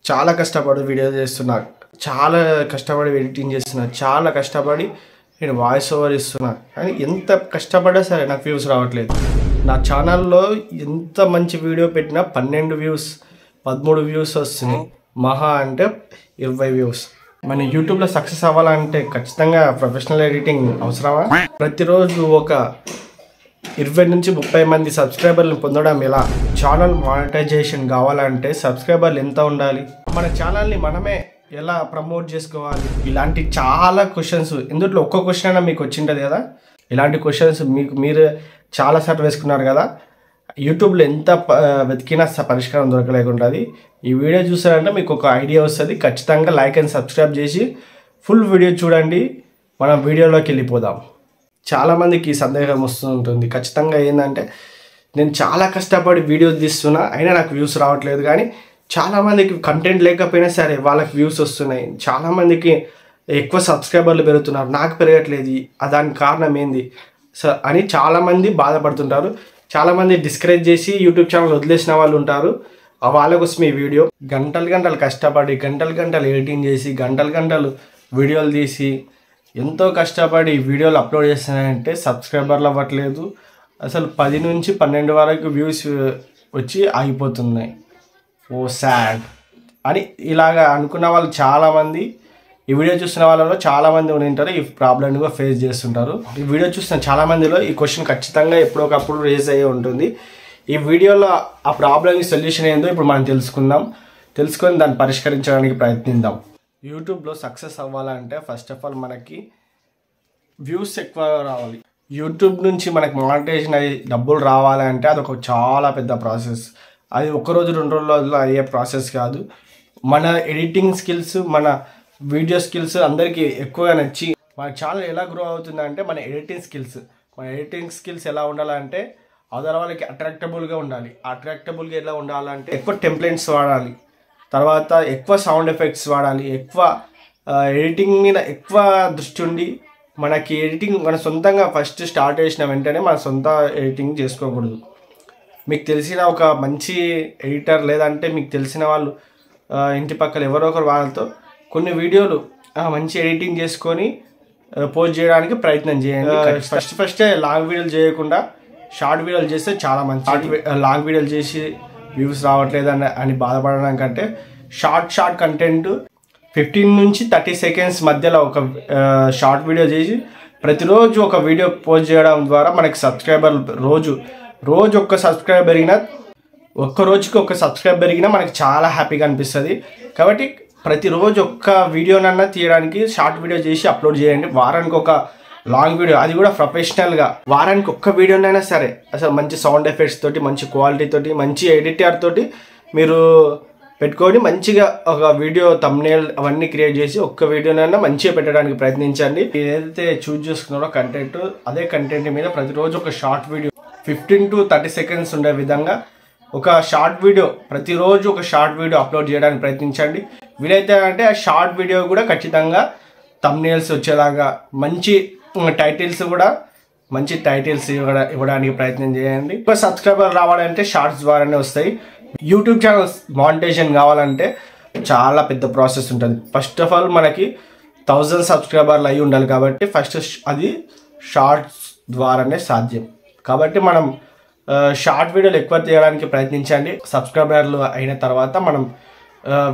చాలా కష్టపడి వీడియో చేస్తున్నా, చాలా కష్టపడి ఎడిటింగ్ చేస్తున్నా, చాలా కష్టపడి నేను వాయిస్ ఓవర్ ఇస్తున్నా. కానీ ఎంత కష్టపడ్డా సరే నాకు వ్యూస్ రావట్లేదు. నా ఛానల్లో ఎంత మంచి వీడియో పెట్టినా 12 వ్యూస్ 13 వ్యూస్ వస్తున్నాయి, మహా అంటే 20 వ్యూస్. మన యూట్యూబ్లో సక్సెస్ అవ్వాలంటే ఖచ్చితంగా ప్రొఫెషనల్ ఎడిటింగ్ అవసరమా? ప్రతిరోజు ఒక 20 నుంచి 30 మంది సబ్స్క్రైబర్లను పొందడం ఎలా? ఛానల్ మానిటైజేషన్ కావాలంటే సబ్స్క్రైబర్లు ఎంత ఉండాలి? మన ఛానల్ని మనమే ఎలా ప్రమోట్ చేసుకోవాలి? ఇలాంటి చాలా క్వశ్చన్స్, ఇందులో ఒక్క క్వశ్చన్ అయినా మీకు వచ్చింటుంది కదా. ఇలాంటి క్వశ్చన్స్ మీరు చాలాసార్లు వేసుకున్నారు కదా. యూట్యూబ్లో ఎంత వెతికినా పరిష్కారం దొరకలేకుంటుంది. ఈ వీడియో చూసారంటే మీకు ఒక ఐడియా వస్తుంది. ఖచ్చితంగా లైక్ అండ్ సబ్స్క్రైబ్ చేసి ఫుల్ వీడియో చూడండి. మనం వీడియోలోకి వెళ్ళిపోదాం. చాలామందికి సందేహం వస్తుంటుంది. ఖచ్చితంగా ఏంటంటే నేను చాలా కష్టపడి వీడియో తీస్తున్నా, అయినా నాకు వ్యూస్ రావట్లేదు. కానీ చాలామందికి కంటెంట్ లేకపోయినా సరే వాళ్ళకి వ్యూస్ వస్తున్నాయి. చాలామందికి ఎక్కువ సబ్స్క్రైబర్లు పెరుగుతున్నారు, నాకు పెరగట్లేదు. దానికి కారణం ఏంది అని చాలామంది బాధపడుతుంటారు. చాలామంది డిస్కరేజ్ చేసి యూట్యూబ్ ఛానల్ వదిలేసిన వాళ్ళు ఉంటారు. వాళ్ళ కోసం ఈ వీడియో. గంటలు కష్టపడి గంటలు ఎడిటింగ్ చేసి గంటలు వీడియోలు తీసి ఎంతో కష్టపడి వీడియోలు అప్లోడ్ చేస్తున్నాయంటే సబ్స్క్రైబర్లు అవ్వట్లేదు. అసలు 10 నుంచి 12 వరకు వ్యూస్ వచ్చి ఆగిపోతున్నాయి. ఓ సాడ్ అని ఇలాగా అనుకున్న వాళ్ళు చాలామంది, ఈ వీడియో చూస్తున్న వాళ్ళలో చాలామంది ఉంటారు. ఈ ప్రాబ్లమ్ని కూడా ఫేస్ చేస్తుంటారు. ఈ వీడియో చూస్తున్న చాలామందిలో ఈ క్వశ్చన్ ఖచ్చితంగా ఎప్పుడొకప్పుడు రేజ్ అయ్యే ఉంటుంది. ఈ వీడియోలో ఆ ప్రాబ్లమ్కి సొల్యూషన్ ఏందో ఇప్పుడు మనం తెలుసుకొని దాన్ని పరిష్కరించడానికి ప్రయత్నిద్దాం. యూట్యూబ్లో సక్సెస్ అవ్వాలంటే ఫస్ట్ ఆఫ్ ఆల్ మనకి వ్యూస్ ఎక్కువ రావాలి. యూట్యూబ్ నుంచి మనకి మానిటైజేషన్ అయ్యి డబ్బులు రావాలంటే అదొక చాలా పెద్ద ప్రాసెస్. అది ఒక్కరోజు 2 రోజుల్లో అయ్యే ప్రాసెస్ కాదు. మన ఎడిటింగ్ స్కిల్స్, మన వీడియో స్కిల్స్ అందరికీ ఎక్కువగా నచ్చి మన ఛానల్ ఎలా గ్రో అవుతుందంటే మన ఎడిటింగ్ స్కిల్స్ ఎలా ఉండాలంటే అవతల వాళ్ళకి అట్రాక్టబుల్గా ఉండాలి. అట్రాక్టబుల్గా ఎలా ఉండాలంటే ఎక్కువ టెంప్లెట్స్ వాడాలి, తర్వాత ఎక్కువ సౌండ్ ఎఫెక్ట్స్ వాడాలి, ఎక్కువ ఎడిటింగ్ మీద ఎక్కువ దృష్టి ఉండి మనకి ఎడిటింగ్ మన సొంతంగా ఫస్ట్ స్టార్ట్ చేసిన వెంటనే మన సొంత ఎడిటింగ్ చేసుకోకూడదు. మీకు తెలిసిన ఒక మంచి ఎడిటర్ లేదంటే మీకు తెలిసిన వాళ్ళు ఇంటి పక్కల ఎవరో ఒకరు వాళ్ళతో కొన్ని వీడియోలు మంచి ఎడిటింగ్ చేసుకొని పోస్ట్ చేయడానికి ప్రయత్నం చేయండి. ఫస్టే లాంగ్ వీడియోలు చేయకుండా షార్ట్ వీడియోలు చేస్తే చాలా మంచి. లాంగ్ వీడియోలు చేసి వ్యూస్ రావట్లేదు అని బాధపడడం కంటే షార్ట్ కంటెంట్ 15 నుంచి 30 సెకండ్స్ మధ్యలో ఒక షార్ట్ వీడియో చేసి ప్రతిరోజు ఒక వీడియో పోస్ట్ చేయడం ద్వారా మనకి సబ్స్క్రైబర్లు రోజు ఒక్క సబ్స్క్రైబర్ పెరిగినా, ఒక్క రోజుకి ఒక సబ్స్క్రైబర్ పెరిగినా మనకి చాలా హ్యాపీగా అనిపిస్తుంది. కాబట్టి ప్రతిరోజు ఒక్క వీడియోనన్నా తీయడానికి షార్ట్ వీడియో చేసి అప్లోడ్ చేయండి. వారానికి ఒక లాంగ్ వీడియో, అది కూడా ప్రొఫెషనల్గా. వారానికి ఒక్క వీడియోనైనా సరే అసలు మంచి సౌండ్ ఎఫెక్ట్స్ తోటి, మంచి క్వాలిటీ తోటి, మంచి ఎడిటర్ తోటి మీరు పెట్టుకొని మంచిగా ఒక వీడియో థంబ్నెయిల్ అవన్నీ క్రియేట్ చేసి ఒక్క వీడియోనైనా మంచిగా పెట్టడానికి ప్రయత్నించండి. ఏదైతే చూజ్ చేసుకున్నారో కంటెంట్, అదే కంటెంట్ మీద ప్రతిరోజు ఒక షార్ట్ వీడియో 15 to 30 సెకండ్స్ ఉండే విధంగా ఒక షార్ట్ వీడియో, ప్రతిరోజు ఒక షార్ట్ వీడియో అప్లోడ్ చేయడానికి ప్రయత్నించండి. వీలైతే అంటే ఆ షార్ట్ వీడియో కూడా ఖచ్చితంగా థంబ్నెయిల్స్ వచ్చేలాగా మంచి టైటిల్స్ ఇవ్వడానికి ప్రయత్నం చేయండి. ఎక్కువ సబ్స్క్రైబర్ రావాలంటే షార్ట్స్ ద్వారానే వస్తాయి. యూట్యూబ్ ఛానల్ మానిటైజేషన్ కావాలంటే చాలా పెద్ద ప్రాసెస్ ఉంటుంది. ఫస్ట్ ఆఫ్ ఆల్ మనకి 1000 సబ్స్క్రైబర్లు అయి ఉండాలి. కాబట్టి ఫస్ట్ అది షార్ట్స్ ద్వారానే సాధ్యం. కాబట్టి మనం షార్ట్ వీడియోలు ఎక్కువ తీయడానికి ప్రయత్నించండి. సబ్స్క్రైబర్లు అయిన తర్వాత మనం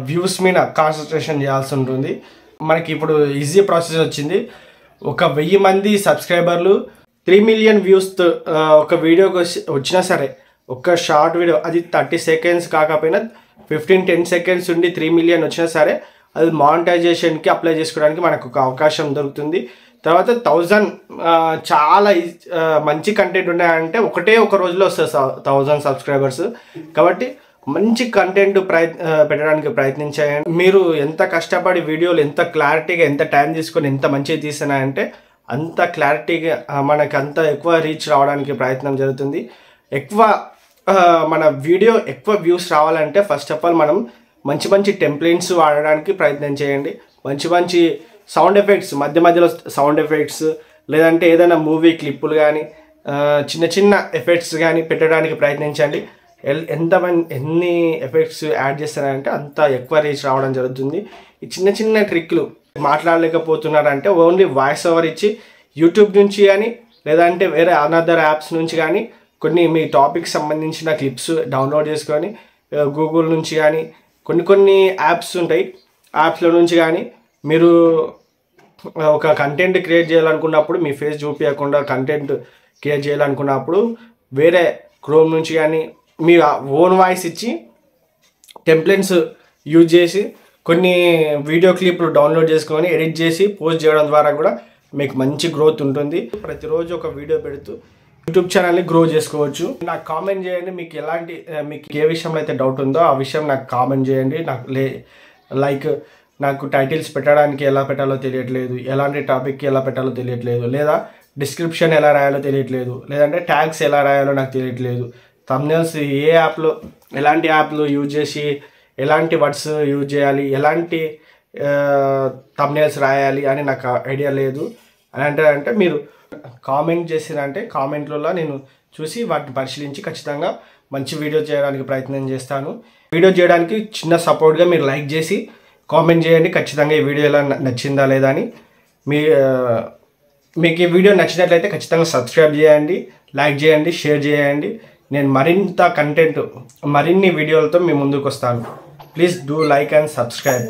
వ్యూస్ మీద కాన్సన్ట్రేషన్ చేయాల్సి ఉంటుంది. మనకి ఇప్పుడు ఈజీ ప్రాసెస్ వచ్చింది. ఒక 1000 మంది సబ్స్క్రైబర్లు 3 మిలియన్ వ్యూస్ ఒక వీడియోకి వచ్చినా సరే, ఒక షార్ట్ వీడియో అది 30 సెకండ్స్ కాకపోయినా 15-10 సెకండ్స్ ఉండి 3 మిలియన్ వచ్చినా సరే అది మానిటైజేషన్కి అప్లై చేసుకోవడానికి మనకు ఒక అవకాశం దొరుకుతుంది. తర్వాత 1000 చాలా మంచి కంటెంట్ ఉన్నాయంటే ఒక రోజులో వస్తుంది 1000 సబ్స్క్రైబర్స్. కాబట్టి మంచి కంటెంట్ పెట్టడానికి ప్రయత్నించండి. మీరు ఎంత కష్టపడి వీడియోలు ఎంత క్లారిటీగా, ఎంత టైం తీసుకొని ఎంత మంచిగా తీస్తున్నాయంటే అంత క్లారిటీగా మనకి అంత ఎక్కువ రీచ్ రావడానికి ప్రయత్నం జరుగుతుంది. మన వీడియో ఎక్కువ వ్యూస్ రావాలంటే ఫస్ట్ ఆఫ్ ఆల్ మనం మంచి టెంప్లెట్స్ వాడడానికి ప్రయత్నం చేయండి. మంచి సౌండ్ ఎఫెక్ట్స్, మధ్యలో సౌండ్ ఎఫెక్ట్స్, లేదంటే ఏదైనా మూవీ క్లిప్పులు కానీ చిన్న ఎఫెక్ట్స్ కానీ పెట్టడానికి ప్రయత్నించండి. ఎన్ని ఎఫెక్ట్స్ యాడ్ చేస్తారంటే అంత ఎక్కువ రీచ్ రావడం జరుగుతుంది. ఈ చిన్న చిన్న ట్రిక్లు మాట్లాడలేకపోతున్నారంటే ఓన్లీ వాయిస్ ఓవర్ ఇచ్చి యూట్యూబ్ నుంచి కానీ లేదంటే వేరే అనదర్ యాప్స్ నుంచి కానీ కొన్ని మీ టాపిక్ సంబంధించిన క్లిప్స్ డౌన్లోడ్ చేసుకొని గూగుల్ నుంచి కానీ కొన్ని యాప్స్ ఉంటాయి, యాప్స్లో నుంచి కానీ మీరు ఒక కంటెంట్ క్రియేట్ చేయాలనుకున్నప్పుడు మీ ఫేస్ చూపించకుండా కంటెంట్ క్రియేట్ చేయాలనుకున్నప్పుడు వేరే క్రోమ్ నుంచి కానీ మీ ఓన్ వాయిస్ ఇచ్చి టెంప్లెట్స్ యూజ్ చేసి కొన్ని వీడియో క్లిప్లు డౌన్లోడ్ చేసుకొని ఎడిట్ చేసి పోస్ట్ చేయడం ద్వారా కూడా మీకు మంచి గ్రోత్ ఉంటుంది. ప్రతిరోజు ఒక వీడియో పెడుతూ యూట్యూబ్ ఛానల్ని గ్రో చేసుకోవచ్చు. నాకు కామెంట్ చేయండి, మీకు ఏ విషయంలో అయితే డౌట్ ఉందో ఆ విషయం నాకు కామెంట్ చేయండి. నాకు నాకు టైటిల్స్ పెట్టడానికి ఎలా పెట్టాలో తెలియట్లేదు, ఎలాంటి టాపిక్కి ఎలా పెట్టాలో తెలియట్లేదు, లేదా డిస్క్రిప్షన్ ఎలా రాయాలో తెలియట్లేదు, లేదంటే ట్యాగ్స్ ఎలా రాయాలో నాకు తెలియట్లేదు, థంబ్నెయిల్స్ ఏ యాప్లో ఎలాంటి యాప్లు యూజ్ చేసి ఎలాంటి వర్డ్స్ యూజ్ చేయాలి, ఎలాంటి థంబ్నెయిల్స్ రాయాలి అని నాకు ఐడియా లేదు అని అంటే మీరు కామెంట్ చేసినంటే కామెంట్లలో నేను చూసి వాటిని పరిశీలించి ఖచ్చితంగా మంచి వీడియో చేయడానికి ప్రయత్నం చేస్తాను. వీడియో చేయడానికి చిన్న సపోర్ట్గా మీరు లైక్ చేసి కామెంట్ చేయండి ఖచ్చితంగా ఈ వీడియో ఎలా నచ్చిందా లేదా అని. మీకు ఈ వీడియో నచ్చినట్లయితే ఖచ్చితంగా సబ్స్క్రైబ్ చేయండి, లైక్ చేయండి, షేర్ చేయండి. నేను మరింత కంటెంట్ మరిన్ని వీడియోలతో మీ ముందుకు వస్తాను. Please do like and subscribe.